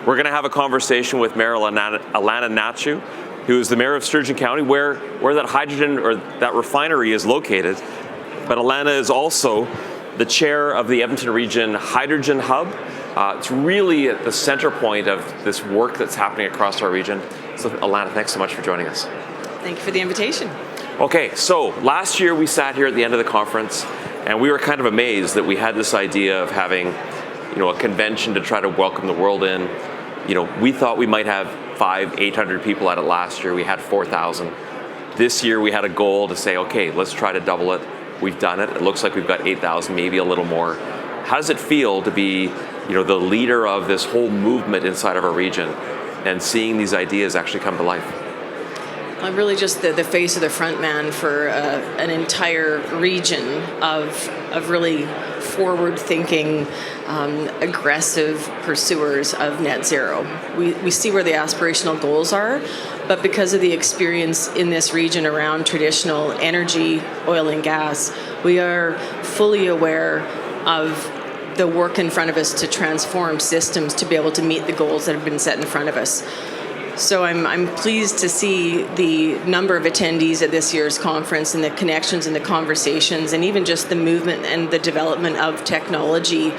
We're going to have a conversation with Mayor Alanna Hnatiw, who is the mayor of Sturgeon County, where that hydrogen or that refinery is located. But Alanna is also the chair of the Edmonton Region Hydrogen Hub. It's really at the center point of this work that's happening across our region. So Alanna, thanks so much for joining us. Thank you for the invitation. Okay, so last year we sat here at the end of the conference and we were kind of amazed that we had this idea of having, a convention to try to welcome the world in. We thought we might have 500-800 people at it last year. We had 4,000. This year we had a goal to say, okay, let's try to double it. We've done it. It looks like we've got 8,000, maybe a little more. How does it feel to be, the leader of this whole movement inside of our region and seeing these ideas actually come to life? I'm really just the face of the front man for an entire region of really forward-thinking, aggressive pursuers of net zero. We see where the aspirational goals are, but because of the experience in this region around traditional energy, oil and gas, we are fully aware of the work in front of us to transform systems to be able to meet the goals that have been set in front of us. So I'm pleased to see the number of attendees at this year's conference and the connections and the conversations and even just the movement and the development of technology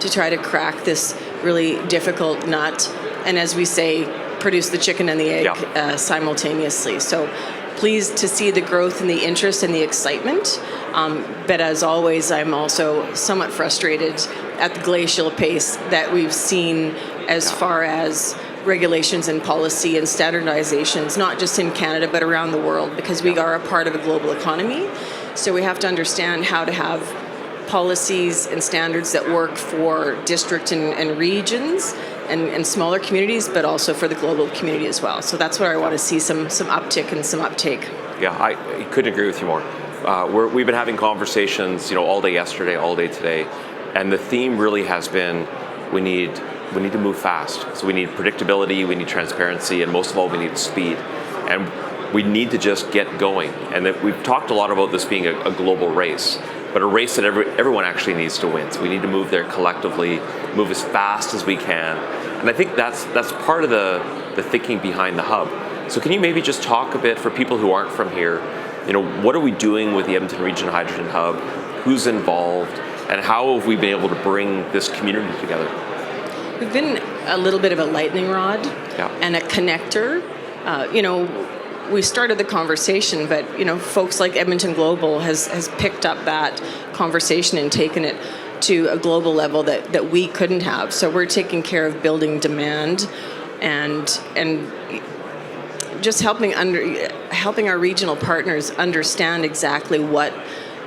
to try to crack this really difficult nut and, as we say, produce the chicken and the egg simultaneously. So pleased to see the growth and the interest and the excitement. But as always, I'm also somewhat frustrated at the glacial pace that we've seen as far as regulations and policy and standardizations, not just in Canada, but around the world, because we are a part of a global economy. So we have to understand how to have policies and standards that work for district and regions and smaller communities, but also for the global community as well. So that's where I want to see some uptick and some uptake. Yeah, I couldn't agree with you more. We've been having conversations, all day yesterday, all day today, and the theme really has been we need to move fast. So we need predictability, we need transparency, and most of all, we need speed. And we need to just get going. And that we've talked a lot about this being a global race, but a race that everyone actually needs to win. So we need to move there collectively, move as fast as we can. And I think that's part of the thinking behind the hub. So can you maybe just talk a bit for people who aren't from here, what are we doing with the Edmonton Region Hydrogen Hub? Who's involved? And how have we been able to bring this community together? We've been a little bit of a lightning rod and a connector. We started the conversation, but folks like Edmonton Global has picked up that conversation and taken it to a global level that we couldn't have. So we're taking care of building demand and just helping our regional partners understand exactly what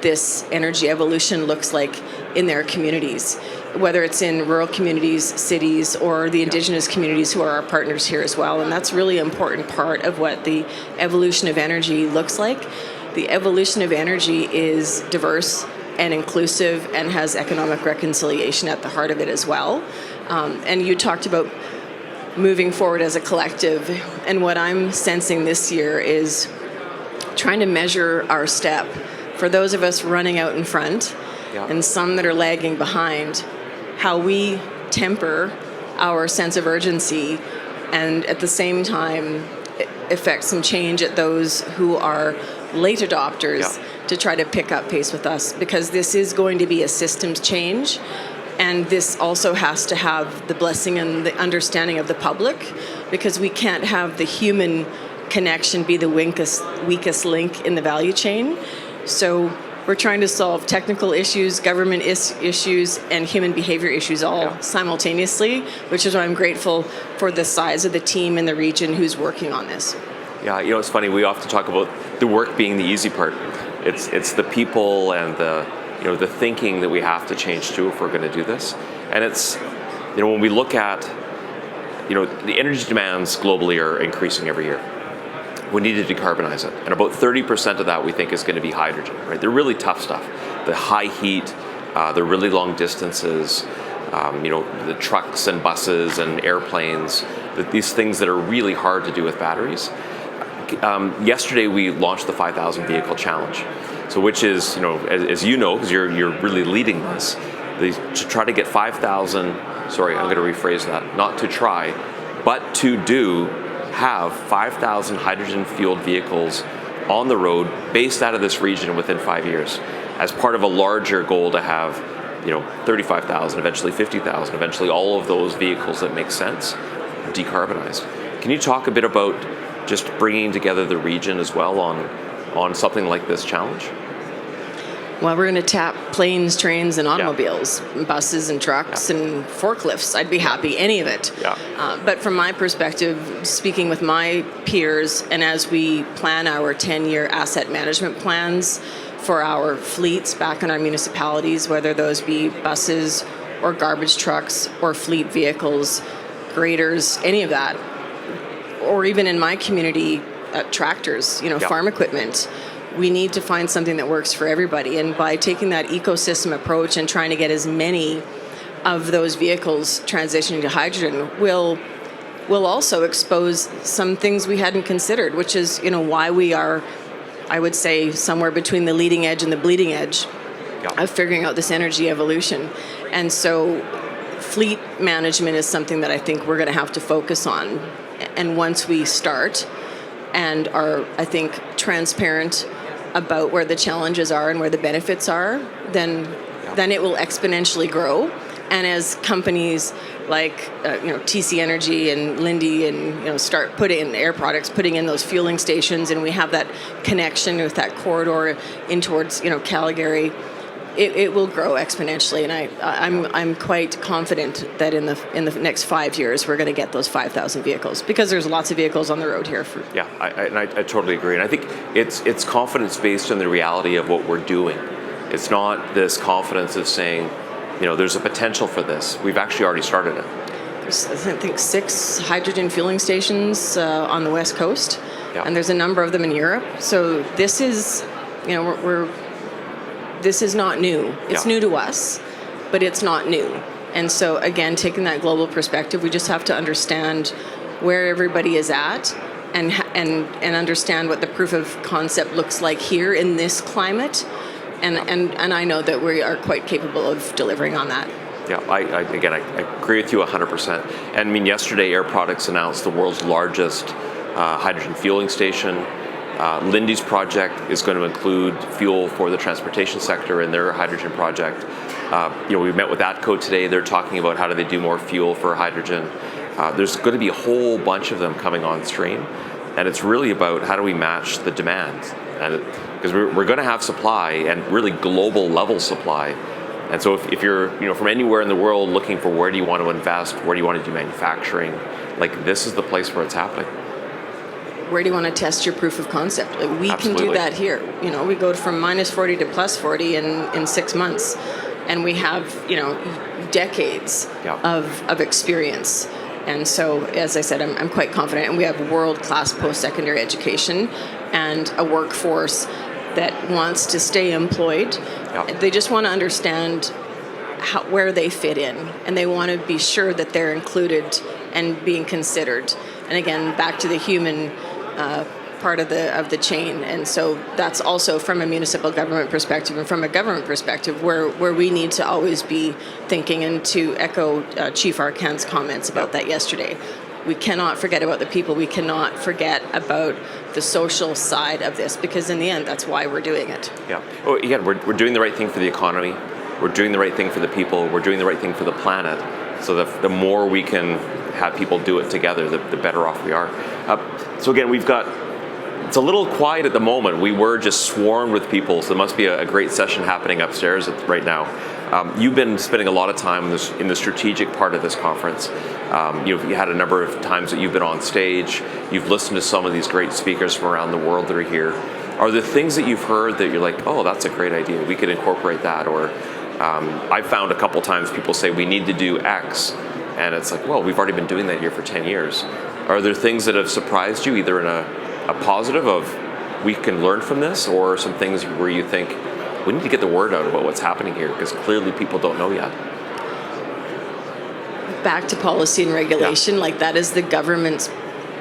this energy evolution looks like in their communities, whether it's in rural communities, cities, or the Indigenous communities who are our partners here as well. And that's really an important part of what the evolution of energy looks like. The evolution of energy is diverse and inclusive and has economic reconciliation at the heart of it as well. And you talked about moving forward as a collective. And what I'm sensing this year is trying to measure our step. For those of us running out in front and some that are lagging behind, how we temper our sense of urgency and at the same time effect some change at those who are late adopters to try to pick up pace with us, because this is going to be a systems change, and this also has to have the blessing and the understanding of the public, because we can't have the human connection be the weakest link in the value chain. So we're trying to solve technical issues, government issues, and human behavior issues all simultaneously, which is why I'm grateful for the size of the team in the region who's working on this. Yeah, it's funny, we often talk about the work being the easy part. It's the people and the thinking that we have to change to if we're going to do this. And it's, when we look at, the energy demands globally are increasing every year. We need to decarbonize it. And about 30% of that we think is going to be hydrogen, right? They're really tough stuff. The high heat, the really long distances, the trucks and buses and airplanes, these things that are really hard to do with batteries. Yesterday we launched the 5,000 vehicle challenge. So which is, as you know, because you're really leading this, to try to get 5,000, sorry, I'm going to rephrase that, not to try, but to have 5,000 hydrogen-fueled vehicles on the road based out of this region within 5 years, as part of a larger goal to have 35,000, eventually 50,000, eventually all of those vehicles that make sense, decarbonized. Can you talk a bit about just bringing together the region as well on something like this challenge? Well, we're going to tap planes, trains, and automobiles, buses and trucks and forklifts. I'd be happy, any of it. But from my perspective, speaking with my peers, and as we plan our 10-year asset management plans for our fleets back in our municipalities, whether those be buses or garbage trucks or fleet vehicles, graders, any of that, or even in my community, tractors, farm equipment, we need to find something that works for everybody. And by taking that ecosystem approach and trying to get as many of those vehicles transitioning to hydrogen, will also expose some things we hadn't considered, which is, why we are, I would say, somewhere between the leading edge and the bleeding edge of figuring out this energy evolution. And so fleet management is something that I think we're going to have to focus on. And once we start and are, I think, transparent about where the challenges are and where the benefits are, then it will exponentially grow. And as companies like TC Energy and Linde and start putting in Air Products, putting in those fueling stations, and we have that connection with that corridor in towards Calgary, it will grow exponentially. And I'm quite confident that in the next 5 years we're going to get those 5,000 vehicles, because there's lots of vehicles on the road here. I totally agree, and I think it's confidence based on the reality of what we're doing. It's not this confidence of saying, there's a potential for this. We've actually already started it. There's, I think, 6 hydrogen fueling stations on the West Coast, and there's a number of them in Europe. So this is, this is not new. It's new to us, but it's not new. And so, again, taking that global perspective, we just have to understand where everybody is at and understand what the proof of concept looks like here in this climate. And I know that we are quite capable of delivering on that. Yeah, I agree with you 100%. And I mean, yesterday Air Products announced the world's largest hydrogen fueling station. Linde's project is going to include fuel for the transportation sector in their hydrogen project. We met with ATCO today. They're talking about how do they do more fuel for hydrogen. There's going to be a whole bunch of them coming on stream, and it's really about how do we match the demand, and because we're going to have supply, and really global level supply. And so if you're from anywhere in the world looking for where do you want to invest, where do you want to do manufacturing, like this is the place where it's happening. Where do you want to test your proof of concept? Like we can do that here. We go from -40 to +40 in 6 months, and we have decades of experience. And so, as I said, I'm quite confident, and we have world-class post-secondary education and a workforce that wants to stay employed. They just want to understand where they fit in, and they want to be sure that they're included and being considered. And again, back to the human part of the chain. And so that's also from a municipal government perspective and from a government perspective where we need to always be thinking, and to echo Chief Arcan's comments about that yesterday. We cannot forget about the people. We cannot forget about the social side of this, because in the end, that's why we're doing it. Yeah. Oh, again, we're doing the right thing for the economy. We're doing the right thing for the people. We're doing the right thing for the planet. So the more we can have people do it together, the better off we are. So again, it's a little quiet at the moment. We were just swarmed with people, so there must be a great session happening upstairs right now. You've been spending a lot of time in the strategic part of this conference. You had a number of times that you've been on stage. You've listened to some of these great speakers from around the world that are here. Are there things that you've heard that you're like, oh, that's a great idea, we could incorporate that? Or I've found a couple times people say we need to do X, and it's like, well, we've already been doing that here for 10 years. Are there things that have surprised you, either in a positive of we can learn from this, or some things where you think we need to get the word out about what's happening here, because clearly people don't know yet? Back to policy and regulation, like that is the government's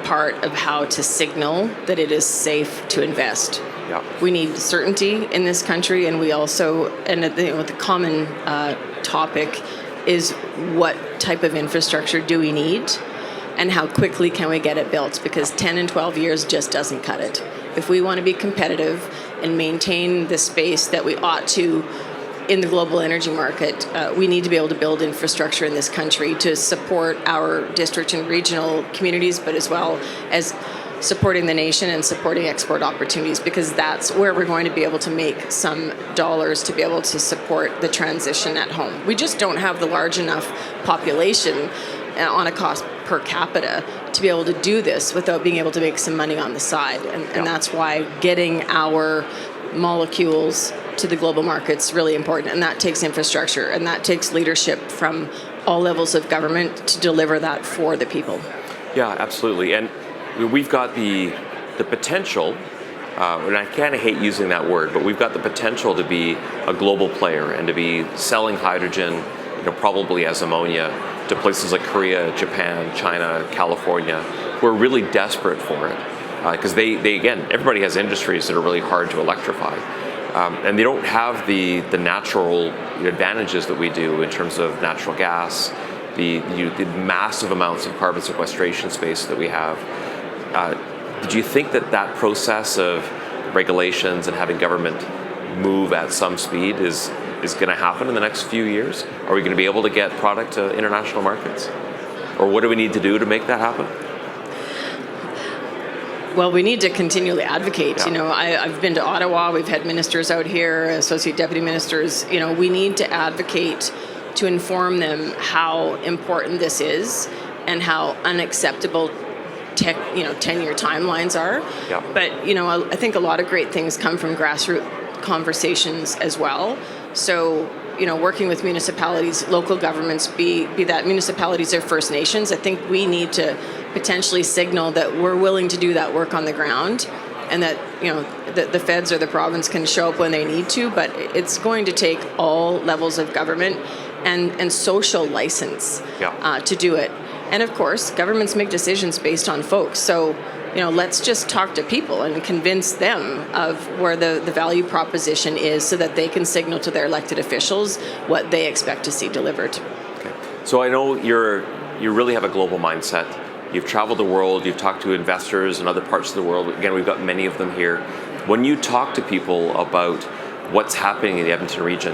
part of how to signal that it is safe to invest. Yeah. We need certainty in this country, and we also, and the common topic is what type of infrastructure do we need, and how quickly can we get it built? Because 10 and 12 years just doesn't cut it. If we want to be competitive and maintain the space that we ought to in the global energy market, we need to be able to build infrastructure in this country to support our district and regional communities, but as well as supporting the nation and supporting export opportunities, because that's where we're going to be able to make some dollars to be able to support the transition at home. We just don't have the large enough population on a cost per capita to be able to do this without being able to make some money on the side. And that's why getting our molecules to the global market's really important. And that takes infrastructure, and that takes leadership from all levels of government to deliver that for the people. Yeah, absolutely. And we've got the potential, and I kind of hate using that word, but we've got the potential to be a global player and to be selling hydrogen, probably as ammonia, to places like Korea, Japan, China, California, who are really desperate for it. Because they again, everybody has industries that are really hard to electrify. And they don't have the natural advantages that we do in terms of natural gas, the massive amounts of carbon sequestration space that we have. Did you think that process of regulations and having government move at some speed is going to happen in the next few years? Are we going to be able to get product to international markets? Or what do we need to do to make that happen? Well, we need to continually advocate. Yeah. I've been to Ottawa. We've had ministers out here, associate deputy ministers. We need to advocate to inform them how important this is and how unacceptable 10-year timelines are. Yeah. But, I think a lot of great things come from grassroots conversations as well. So, working with municipalities, local governments, be that municipalities or First Nations, I think we need to potentially signal that we're willing to do that work on the ground, and that, the feds or the province can show up when they need to, but it's going to take all levels of government and social license to do it. And of course, governments make decisions based on folks. So, let's just talk to people and convince them of where the value proposition is, so that they can signal to their elected officials what they expect to see delivered. Okay. So I know you really have a global mindset. You've traveled the world, you've talked to investors in other parts of the world. Again, we've got many of them here. When you talk to people about what's happening in the Edmonton region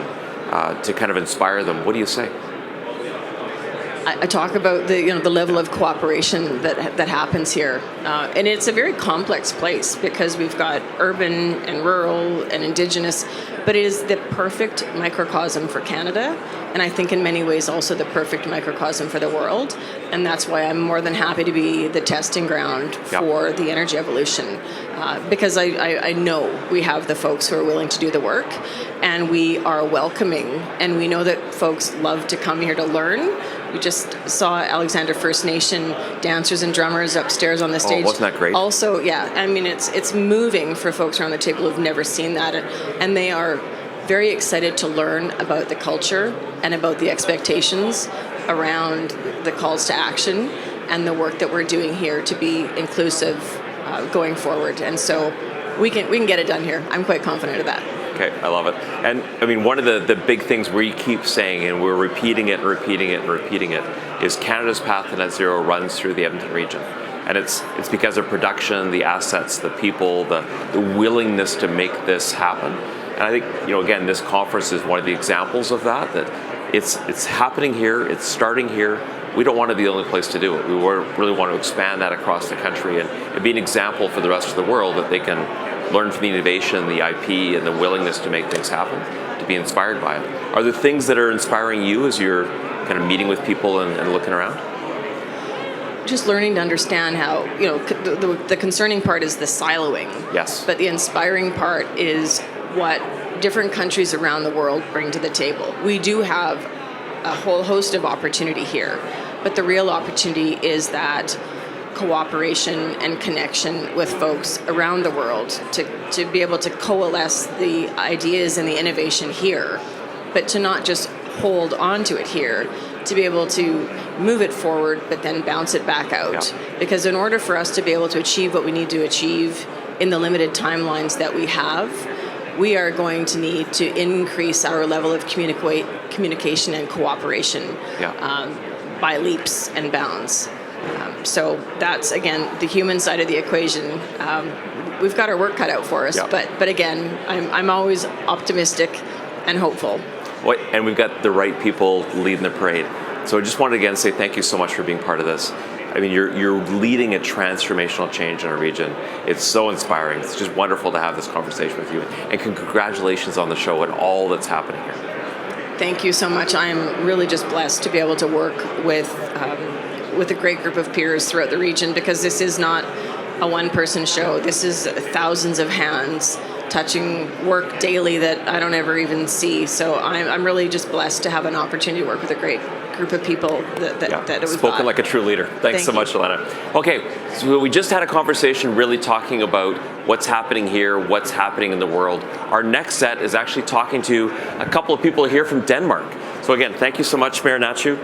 to kind of inspire them, what do you say? I talk about the level of cooperation that happens here, and it's a very complex place because we've got urban and rural and Indigenous, but it is the perfect microcosm for Canada, and I think in many ways also the perfect microcosm for the world, and that's why I'm more than happy to be the testing ground for the energy evolution, because I know we have the folks who are willing to do the work, and we are welcoming, and we know that folks love to come here to learn. We just saw Alexander First Nation dancers and drummers upstairs on the stage. Oh, wasn't that great? Also, it's moving for folks around the table who've never seen that, and they are very excited to learn about the culture and about the expectations around the calls to action and the work that we're doing here to be inclusive going forward. And so we can get it done here. I'm quite confident of that. Okay, I love it. And I mean, one of the big things we keep saying, and we're repeating it, is Canada's path to net zero runs through the Edmonton region. And it's because of production, the assets, the people, the willingness to make this happen. And I think, again, this conference is one of the examples of that it's happening here, it's starting here. We don't want to be the only place to do it. We really want to expand that across the country and be an example for the rest of the world that they can learn from the innovation, the IP, and the willingness to make things happen, to be inspired by it. Are there things that are inspiring you as you're kind of meeting with people and looking around? Just learning to understand how, the concerning part is the siloing. Yes. But the inspiring part is what different countries around the world bring to the table. We do have a whole host of opportunity here, but the real opportunity is that cooperation and connection with folks around the world to be able to coalesce the ideas and the innovation here, but to not just hold on to it here, to be able to move it forward, but then bounce it back out. Yeah. Because in order for us to be able to achieve what we need to achieve in the limited timelines that we have, we are going to need to increase our level of communication and cooperation by leaps and bounds. So that's, again, the human side of the equation. We've got our work cut out for us, but again, I'm always optimistic and hopeful. Well, and we've got the right people leading the parade. So I just wanted to again say thank you so much for being part of this. I mean, you're leading a transformational change in our region. It's so inspiring. It's just wonderful to have this conversation with you. And congratulations on the show and all that's happening here. Thank you so much. I'm really just blessed to be able to work with a great group of peers throughout the region, because this is not a one-person show. This is thousands of hands touching work daily that I don't ever even see. So I'm really just blessed to have an opportunity to work with a great group of people that we've spoken got. Like a true leader. Thanks so much, Alanna. Okay, so we just had a conversation really talking about what's happening here, what's happening in the world. Our next set is actually talking to a couple of people here from Denmark. So again, thank you so much, Mayor Hnatiw.